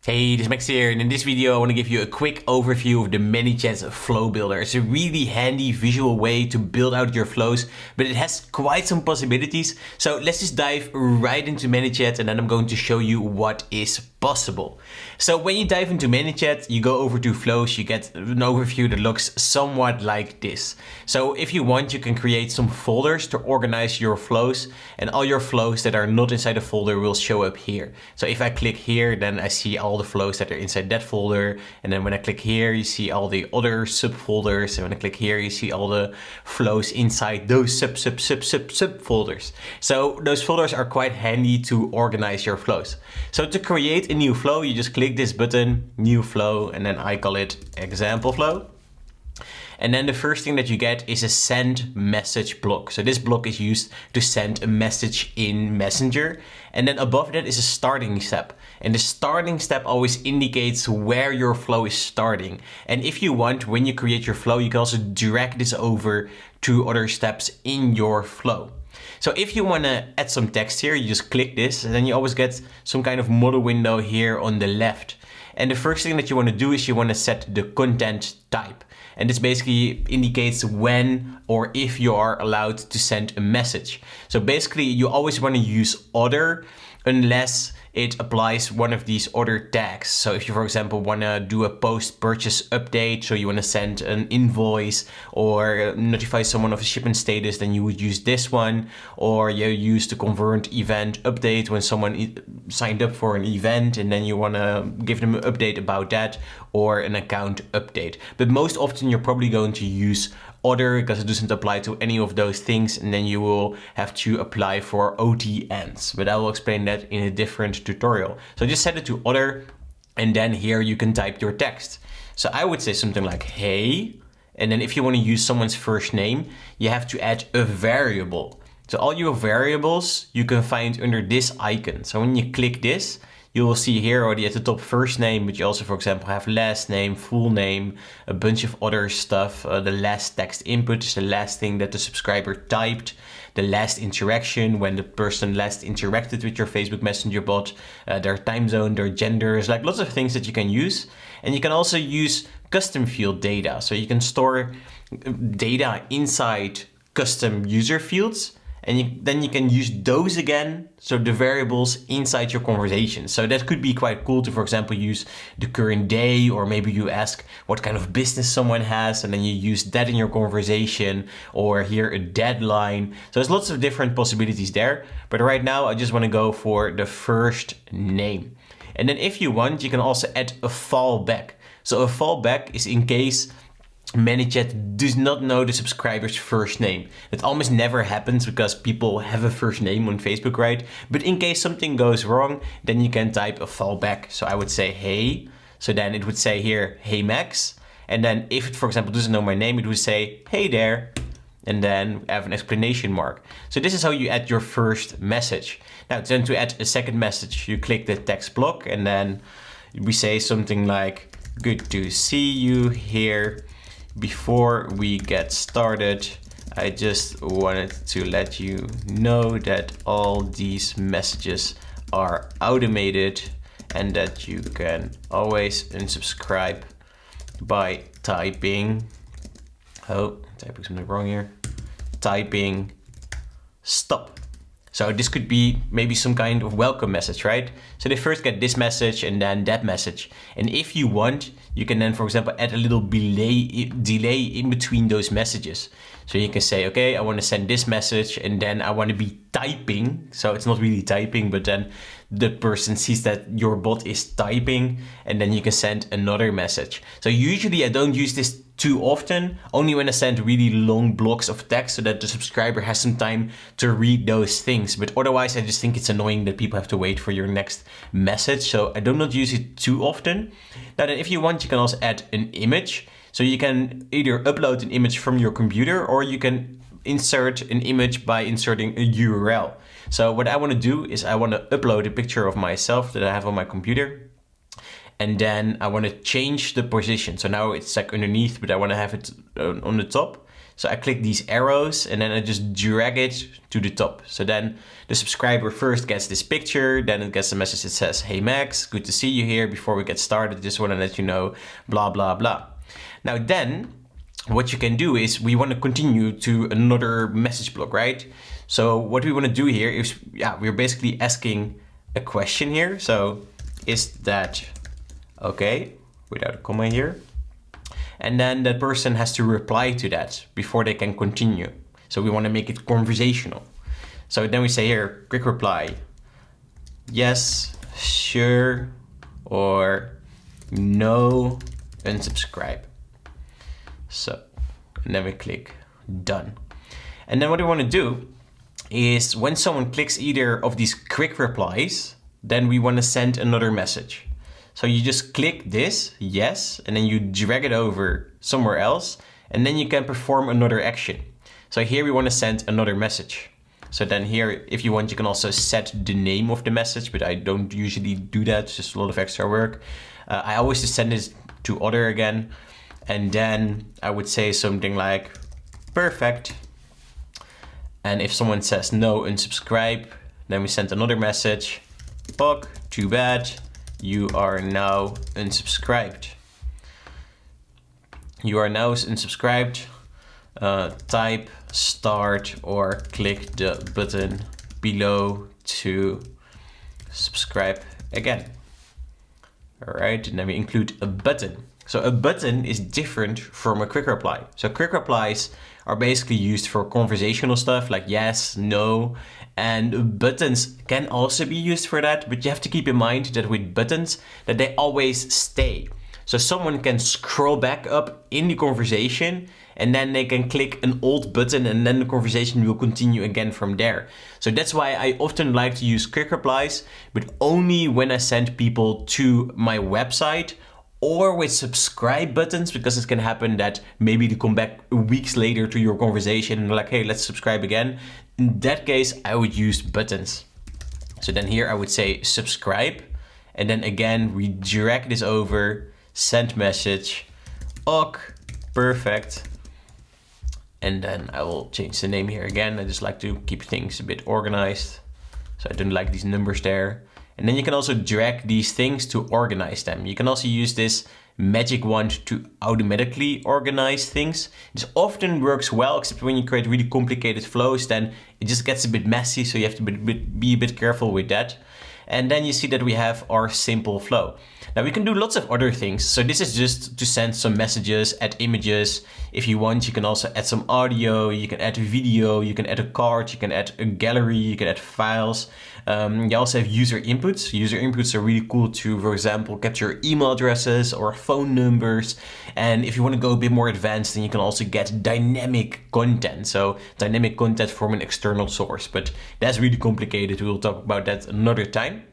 Hey, this is Max here, and in this video I want to give you a quick overview of the ManyChat flow builder. It's a really handy visual way to build out your flows, but it has quite some possibilities. So let's just dive right into ManyChat, and then I'm going to show you what is possible. So when you dive into ManyChat, you go over to flows, you get an overview that looks somewhat like this. So if you want, you can create some folders to organize your flows, and all your flows that are not inside a folder will show up here. So if I click here, then I see all the flows that are inside that folder, and then when I click here, you see all the other subfolders, and when I click here, you see all the flows inside those subfolders. So those folders are quite handy to organize your flows. So to create a new flow, you just click this button, new flow, and then I call it example flow. And then the first thing that you get is a send message block. So this block is used to send a message in Messenger. And then above that is a starting step. And the starting step always indicates where your flow is starting. And if you want, when you create your flow, you can also drag this over to other steps in your flow. So if you want to add some text here, you just click this, and then you always get some kind of model window here on the left. And the first thing that you want to do is you want to set the content type. And this basically indicates when or if you are allowed to send a message. So basically you always want to use other unless it applies one of these other tags. So if you, for example, want to do a post-purchase update, so you want to send an invoice or notify someone of a shipment status, then you would use this one. Or you use the convert event update when someone signed up for an event and then you want to give them an update about that, or an account update. But most often you're probably going to use other because it doesn't apply to any of those things, and then you will have to apply for OTNs, but I will explain that in a different tutorial. So just set it to other, and then here you can type your text. So I would say something like hey, and then if you want to use someone's first name, you have to add a variable. So all your variables you can find under this icon. So when you click this, you will see here already at the top first name, but you also, for example, have last name, full name, a bunch of other stuff. The last text input is the last thing that the subscriber typed, the last interaction, when the person last interacted with your Facebook Messenger bot, their time zone, their genders, like lots of things that you can use. And you can also use custom field data. So you can store data inside custom user fields, and then you can use those again, so the variables inside your conversation. So that could be quite cool to, for example, use the current day, or maybe you ask what kind of business someone has, and then you use that in your conversation, or here a deadline. So there's lots of different possibilities there. But right now, I just want to go for the first name. And then if you want, you can also add a fallback. So a fallback is in case ManyChat does not know the subscriber's first name. It almost never happens because people have a first name on Facebook, right? But in case something goes wrong, then you can type a fallback. So I would say hey. So then it would say here, hey Max. And then if it, for example, doesn't know my name, it would say, hey there. And then have an exclamation mark. So this is how you add your first message. Now then to add a second message, you click the text block, and then we say something like, good to see you here. Before we get started, I just wanted to let you know that all these messages are automated and that you can always unsubscribe by typing, typing something wrong here, typing stop. So this could be maybe some kind of welcome message, right? So they first get this message and then that message. And if you want, you can then, for example, add a little delay in between those messages. So you can say, okay, I want to send this message and then I want to be typing. So it's not really typing, but then the person sees that your bot is typing, and then you can send another message. So usually I don't use this too often, only when I send really long blocks of text so that the subscriber has some time to read those things. But otherwise, I just think it's annoying that people have to wait for your next message. So I do not use it too often. Now then, if you want, you can also add an image. So you can either upload an image from your computer, or you can insert an image by inserting a URL. So what I want to do is I want to upload a picture of myself that I have on my computer. And then I want to change the position. So now it's like underneath, but I want to have it on the top. So I click these arrows and then I just drag it to the top. So then the subscriber first gets this picture, then it gets a message that says, "Hey Max, good to see you here. Before we get started, just want to let you know, blah, blah, blah." Now then, what you can do is we want to continue to another message block, right? So what we want to do here is, we're basically asking a question here. So is that okay? Without a comma here. And then that person has to reply to that before they can continue. So we want to make it conversational. So then we say here, quick reply, yes, sure, or no, unsubscribe. So, and then we click done. And then what we want to do is when someone clicks either of these quick replies, then we want to send another message. So you just click this, yes, and then you drag it over somewhere else, and then you can perform another action. So here we want to send another message. So then here, if you want, you can also set the name of the message, but I don't usually do that. It's just a lot of extra work. I always just send it to other again. And then I would say something like, perfect. And if someone says no, unsubscribe, then we send another message. Fuck, too bad. You are now unsubscribed. You are now unsubscribed. Type start or click the button below to subscribe again. All right, and then we include a button. So a button is different from a quick reply. So quick replies are basically used for conversational stuff like yes, no, and buttons can also be used for that, but you have to keep in mind that with buttons that they always stay. So someone can scroll back up in the conversation and then they can click an old button and then the conversation will continue again from there. So that's why I often like to use quick replies, but only when I send people to my website or with subscribe buttons, because it can happen that maybe they come back weeks later to your conversation and they're like, hey, let's subscribe again. In that case, I would use buttons. So then here I would say subscribe. And then again, we drag this over, send message, ok, perfect. And then I will change the name here again. I just like to keep things a bit organized. So I don't like these numbers there. And then you can also drag these things to organize them. You can also use this magic wand to automatically organize things. This often works well, except when you create really complicated flows, then it just gets a bit messy. So you have to be a bit careful with that. And then you see that we have our simple flow. Now we can do lots of other things. So this is just to send some messages, add images. If you want, you can also add some audio, you can add a video, you can add a card, you can add a gallery, you can add files. You also have user inputs. User inputs are really cool to, for example, capture email addresses or phone numbers. And if you want to go a bit more advanced, then you can also get dynamic content. So dynamic content from an external source, but that's really complicated. We'll talk about that another time.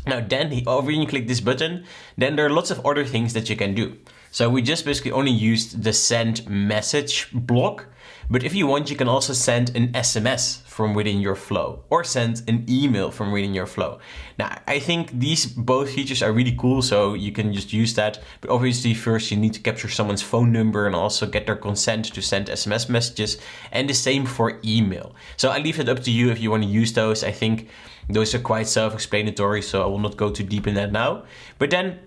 Now then, when you click this button, then there are lots of other things that you can do. So we just basically only used the send message block. But if you want, you can also send an SMS from within your flow or send an email from within your flow. Now, I think these both features are really cool, so you can just use that. But obviously, first you need to capture someone's phone number and also get their consent to send SMS messages, and the same for email. So I leave it up to you if you want to use those. I think those are quite self-explanatory, so I will not go too deep in that now. But then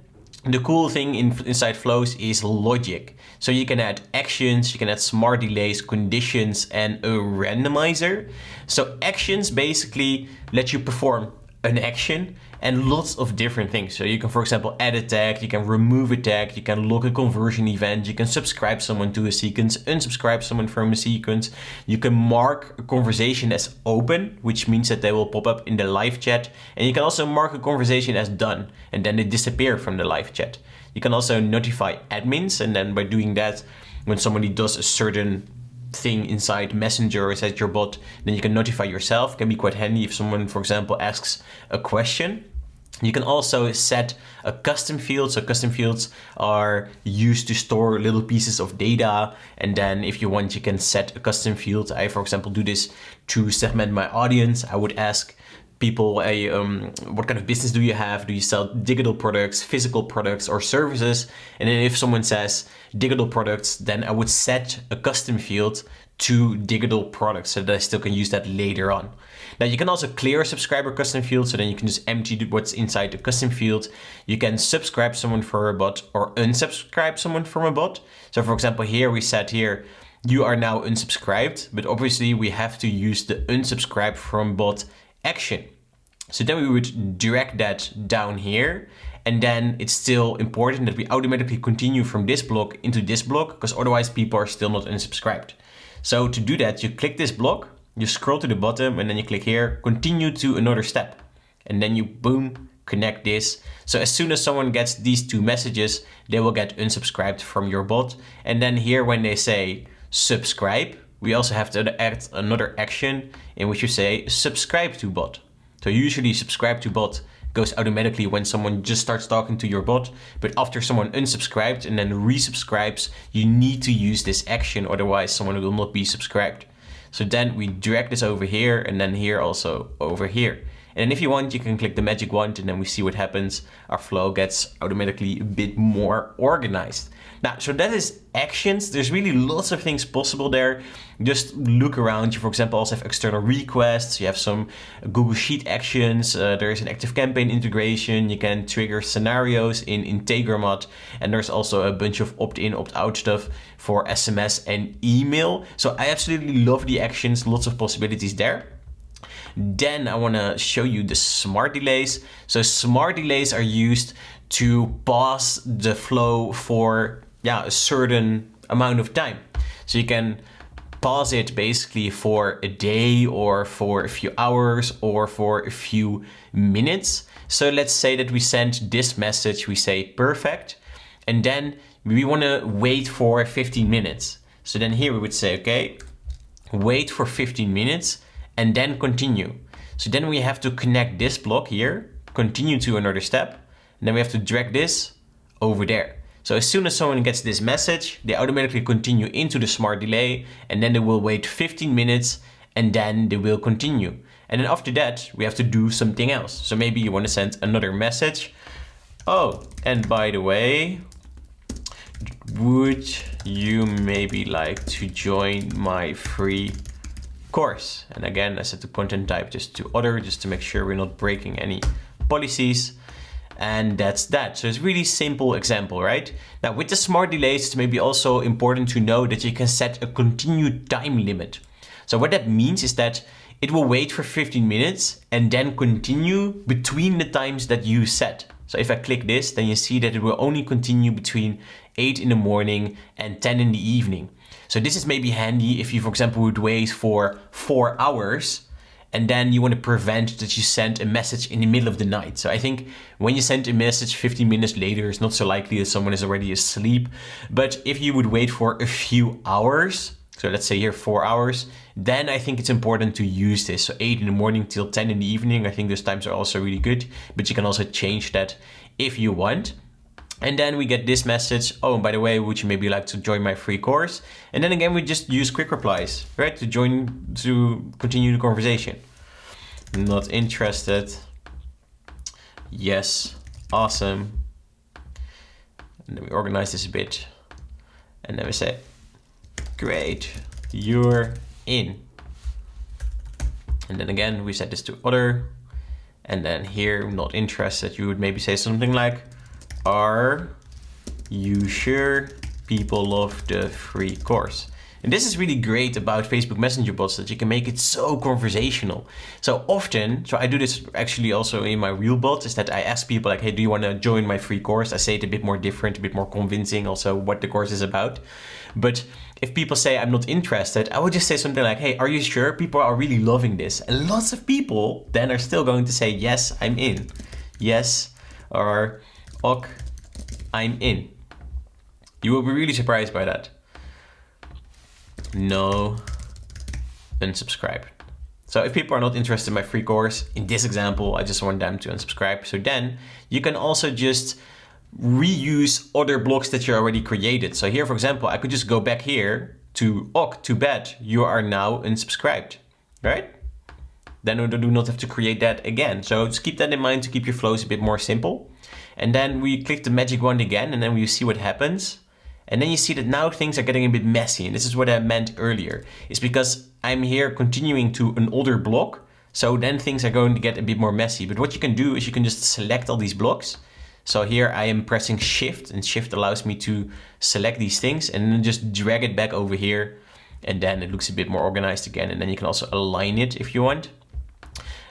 the cool thing inside flows is logic. So you can add actions, you can add smart delays, conditions, and a randomizer. So actions basically let you perform an action and lots of different things. So you can, for example, add a tag, you can remove a tag, you can log a conversion event, you can subscribe someone to a sequence, unsubscribe someone from a sequence. You can mark a conversation as open, which means that they will pop up in the live chat. And you can also mark a conversation as done, and then they disappear from the live chat. You can also notify admins, and then by doing that, when somebody does a certain thing inside Messenger or inside your bot, then you can notify yourself. It can be quite handy if someone, for example, asks a question. You can also set a custom field. So custom fields are used to store little pieces of data. And then if you want, you can set a custom field. I, for example, do this to segment my audience. I would ask people what kind of business do you have? Do you sell digital products, physical products, or services? And then if someone says digital products, then I would set a custom field to digital products so that I still can use that later on. Now you can also clear a subscriber custom field, so then you can just empty what's inside the custom field. You can subscribe someone for a bot or unsubscribe someone from a bot. So for example, here we said here, you are now unsubscribed, but obviously we have to use the unsubscribe from bot action. So then we would drag that down here, and then it's still important that we automatically continue from this block into this block, because otherwise people are still not unsubscribed. So to do that, you click this block, you scroll to the bottom, and then you click here, continue to another step. And then you, boom, connect this. So as soon as someone gets these two messages, they will get unsubscribed from your bot. And then here when they say subscribe, we also have to add another action in which you say subscribe to bot. So usually subscribe to bot goes automatically when someone just starts talking to your bot, but after someone unsubscribed and then resubscribes, you need to use this action, otherwise someone will not be subscribed. So then we drag this over here, and then here also over here. And if you want, you can click the magic wand, and then we see what happens. Our flow gets automatically a bit more organized. Now, so that is actions. There's really lots of things possible there. Just look around. You, for example, also have external requests. You have some Google Sheet actions. There's an ActiveCampaign integration. You can trigger scenarios in Integromat. And there's also a bunch of opt-in, opt-out stuff for SMS and email. So I absolutely love the actions. Lots of possibilities there. Then I want to show you the smart delays. So smart delays are used to pause the flow for a certain amount of time. So you can pause it basically for a day or for a few hours or for a few minutes. So let's say that we send this message, we say perfect, and then we want to wait for 15 minutes. So then here we would say, okay, wait for 15 minutes and then continue. So then we have to connect this block here, continue to another step, and then we have to drag this over there. So as soon as someone gets this message, they automatically continue into the smart delay, and then they will wait 15 minutes and then they will continue. And then after that, we have to do something else. So maybe you want to send another message. Oh, and by the way, would you maybe like to join my free course? And again, I set the content type just to other, just to make sure we're not breaking any policies. And that's that. So it's really simple example, right? Now with the smart delays, it's maybe also important to know that you can set a continued time limit. So what that means is that it will wait for 15 minutes and then continue between the times that you set. So if I click this, then you see that it will only continue between 8 in the morning and 10 in the evening. So this is maybe handy if you, for example, would wait for 4 hours and then you want to prevent that you send a message in the middle of the night. So I think when you send a message 15 minutes later, it's not so likely that someone is already asleep. But if you would wait for a few hours, so let's say here 4 hours, then I think it's important to use this. So 8 in the morning till 10 in the evening, I think those times are also really good, but you can also change that if you want. And then we get this message, oh, and by the way, would you maybe like to join my free course? And then again, we just use quick replies, right? To continue the conversation. Not interested. Yes, awesome. And then we organize this a bit. And then we say, great, you're in. And then again, we set this to other. And then here, not interested, you would maybe say something like, are you sure people love the free course? And this is really great about Facebook Messenger bots, that you can make it so conversational. So often, so I do this actually also in my real bot, is that I ask people like, hey, do you want to join my free course? I say it a bit more different, a bit more convincing also what the course is about. But if people say I'm not interested, I would just say something like, hey, are you sure people are really loving this? And lots of people then are still going to say, yes, I'm in. Yes, or ok, I'm in. You will be really surprised by that. No, unsubscribe. So if people are not interested in my free course, in this example, I just want them to unsubscribe. So then you can also just reuse other blocks that you already created. So here, for example, I could just go back here to ok, too bad, you are now unsubscribed, right? then we do not have to create that again. So just keep that in mind to keep your flows a bit more simple. And then we click the magic wand again, and then we see what happens. And then you see that now things are getting a bit messy. And this is what I meant earlier. It's because I'm here continuing to an older block. So then things are going to get a bit more messy. But what you can do is you can just select all these blocks. So here I am pressing Shift, and Shift allows me to select these things and then just drag it back over here. And then it looks a bit more organized again. And then you can also align it if you want.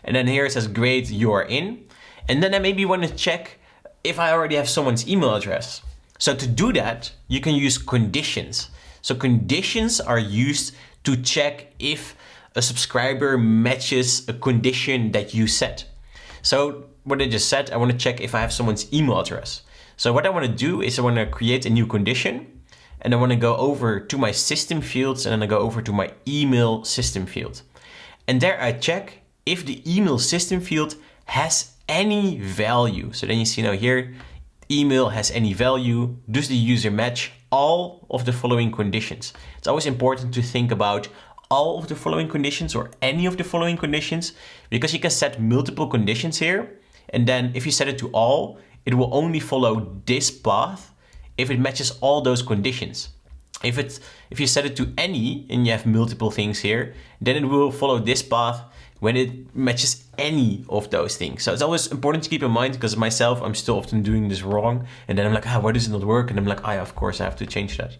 And then here it says, great, you are in. And then I maybe want to check if I already have someone's email address. So to do that, you can use conditions. So conditions are used to check if a subscriber matches a condition that you set. So what I just said, I want to check if I have someone's email address. So what I want to do is I want to create a new condition, and I want to go over to my system fields, and then I go over to my email system field. And there I check if the email system field has any value. So then you see now here, email has any value. Does the user match all of the following conditions? It's always important to think about all of the following conditions or any of the following conditions, because you can set multiple conditions here. And then if you set it to all, it will only follow this path if it matches all those conditions. If you set it to any and you have multiple things here, then it will follow this path when it matches any of those things. So it's always important to keep in mind, because myself, I'm still often doing this wrong. And then I'm like, why does it not work? And I'm like, of course I have to change that.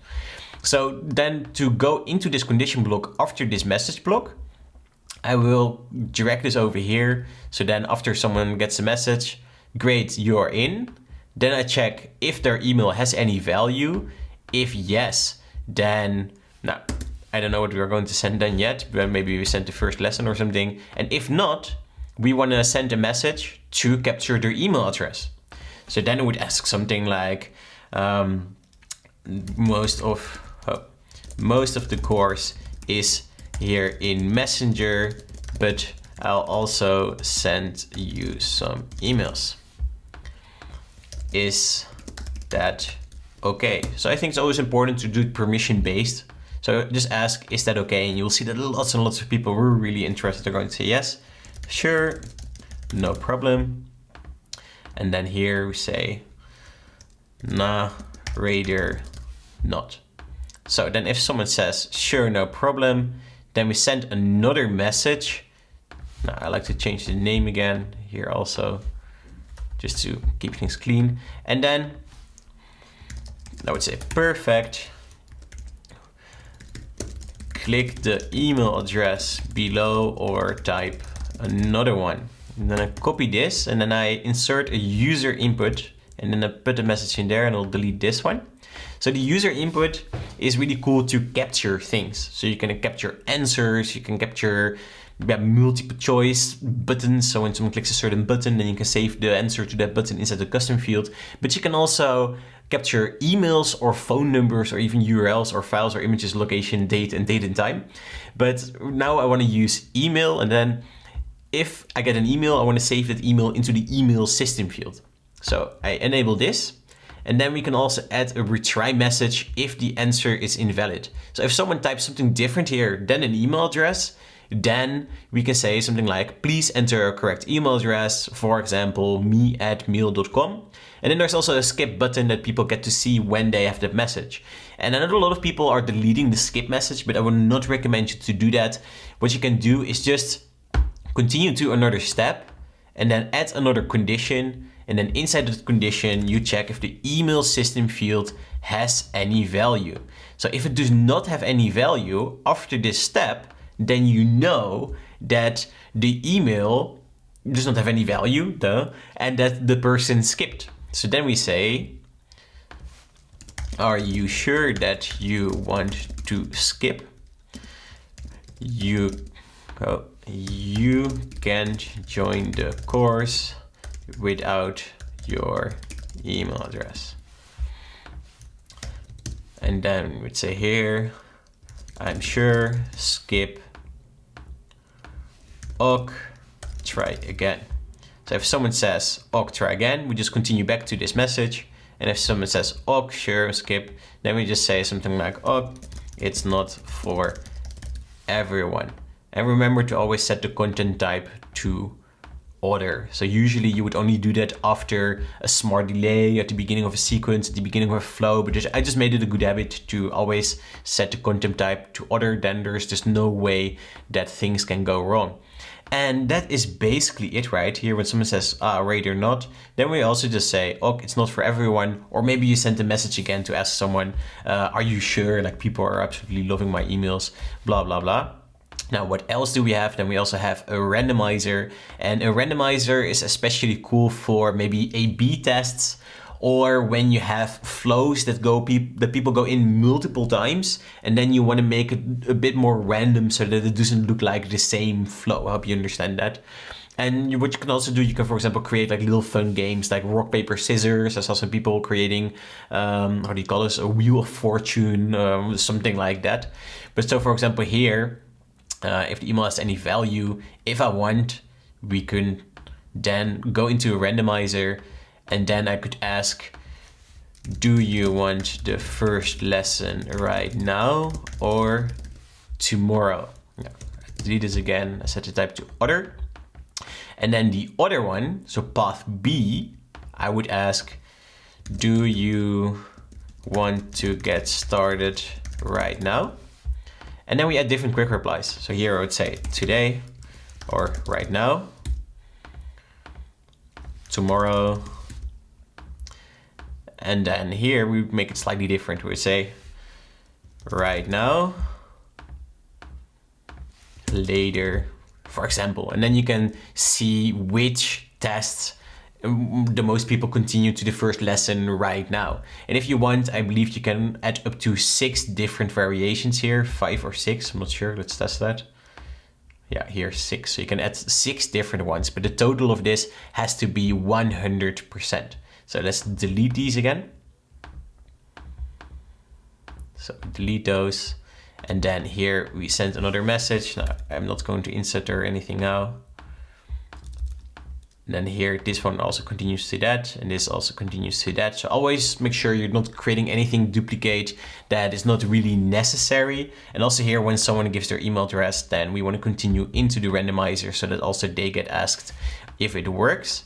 So then to go into this condition block after this message block, I will drag this over here. So then after someone gets a message, great, you're in. Then I check if their email has any value. If yes, then, now, I don't know what we are going to send then yet, but maybe we send the first lesson or something. And if not, we want to send a message to capture their email address. So then it would ask something like, most of the course is here in Messenger, but I'll also send you some emails. Is that okay? So I think it's always important to do it permission based. So just ask, is that okay? And you'll see that lots and lots of people who are really interested are going to say yes, sure, no problem. And then here we say, nah, rather not. So then if someone says, sure, no problem, then we send another message. Now I like to change the name again here also, just to keep things clean. And then I would say, perfect. Click the email address below or type another one. And then I copy this and then I insert a user input, and then I put the message in there and I'll delete this one. So the user input is really cool to capture things. So you can capture answers, you can capture multiple choice buttons. So when someone clicks a certain button, then you can save the answer to that button inside the custom field. But you can also capture emails or phone numbers or even URLs or files or images, location, date and time. But now I want to use email, and then if I get an email, I want to save that email into the email system field. So I enable this. And then we can also add a retry message if the answer is invalid. So if someone types something different here than an email address, then we can say something like, please enter a correct email address, for example, me@mail.com. And then there's also a skip button that people get to see when they have that message. And I know a lot of people are deleting the skip message, but I would not recommend you to do that. What you can do is just continue to another step and then add another condition. And then inside the condition, you check if the email system field has any value. So if it does not have any value after this step, then you know that the email does not have any value, and that the person skipped. So then we say, are you sure that you want to skip? You can't join the course without your email address. And then we'd say here, I'm sure, skip, ok, try again. So if someone says ok, try again, we just continue back to this message. And if someone says ok, sure, skip, then we just say something like, ok, it's not for everyone. And remember to always set the content type to order. So usually you would only do that after a smart delay, at the beginning of a sequence, at the beginning of a flow, but I just made it a good habit to always set the content type to order. Then there's just no way that things can go wrong. And that is basically it right here. When someone says, rate or not, then we also just say, oh, it's not for everyone. Or maybe you send a message again to ask someone, are you sure? Like, people are absolutely loving my emails, blah, blah, blah. Now, what else do we have? Then we also have a randomizer, and a randomizer is especially cool for maybe A/B tests, or when you have flows that people go in multiple times, and then you want to make it a bit more random so that it doesn't look like the same flow. I hope you understand that. And what you can also do, you can, for example, create like little fun games like rock, paper, scissors. I saw some people creating, how do you call this? A wheel of fortune, something like that. But so, for example, here, if the email has any value, if I want, we can then go into a randomizer, and then I could ask, do you want the first lesson right now or tomorrow? Yeah. Delete this again. I set the type to other. And then the other one, so path B, I would ask, do you want to get started right now? And then we add different quick replies. So here I would say today, or right now, tomorrow. And then here we make it slightly different. We say right now, later, for example. And then you can see which tests the most people continue to the first lesson right now. And if you want, I believe you can add up to 6 different variations here, 5 or 6, I'm not sure, let's test that. Yeah, here 6, so you can add 6 different ones, but the total of this has to be 100%. So let's delete these again. So delete those. And then here we send another message. Now, I'm not going to insert or anything now. And then here, this one also continues to that, and this also continues to that. So always make sure you're not creating anything duplicate that is not really necessary. And also here, when someone gives their email address, then we want to continue into the randomizer so that also they get asked if it works.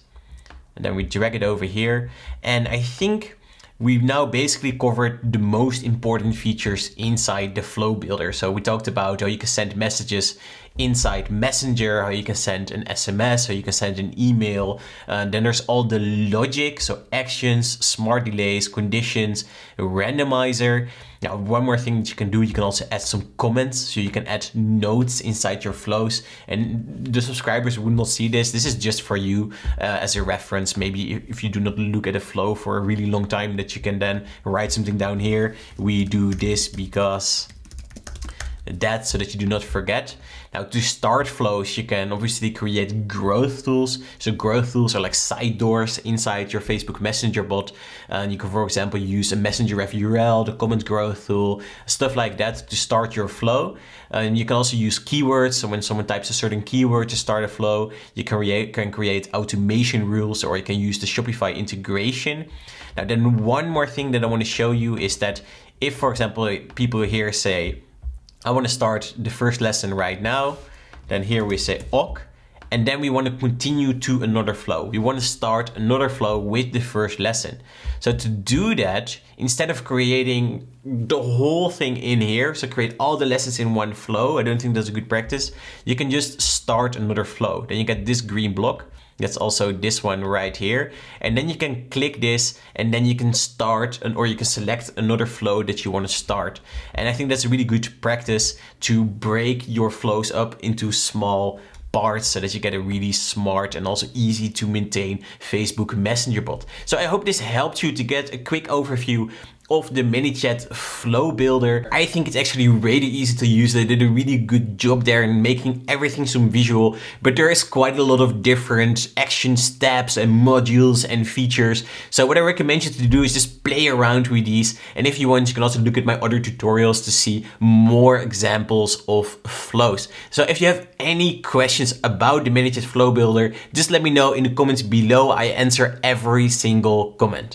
And then we drag it over here. And I think we've now basically covered the most important features inside the flow builder. So we talked about how you can send messages inside Messenger, how you can send an SMS, how you can send an email. Then there's all the logic, so actions, smart delays, conditions, randomizer. Now, one more thing that you can do, you can also add some comments. So you can add notes inside your flows, and the subscribers would not see this. This is just for you as a reference. Maybe if you do not look at a flow for a really long time, that you can then write something down here. We do this because that, so that you do not forget. Now, to start flows, you can obviously create growth tools. So growth tools are like side doors inside your Facebook Messenger bot. And you can, for example, use a Messenger ref URL, the comment growth tool, stuff like that to start your flow. And you can also use keywords. So when someone types a certain keyword to start a flow, you can create automation rules, or you can use the Shopify integration. Now, then one more thing that I want to show you is that if, for example, people here say, I want to start the first lesson right now, then here we say OK, and then we want to continue to another flow. We want to start another flow with the first lesson. So to do that, instead of creating the whole thing in here, so create all the lessons in one flow, I don't think that's a good practice. You can just start another flow. Then you get this green block. That's also this one right here. And then you can click this, and then you can start or you can select another flow that you want to start. And I think that's a really good practice to break your flows up into small parts so that you get a really smart and also easy to maintain Facebook Messenger bot. So I hope this helped you to get a quick overview of the ManyChat flow builder. I think it's actually really easy to use. They did a really good job there in making everything so visual, but there is quite a lot of different action steps and modules and features. So what I recommend you to do is just play around with these. And if you want, you can also look at my other tutorials to see more examples of flows. So if you have any questions about the ManyChat flow builder, just let me know in the comments below. I answer every single comment.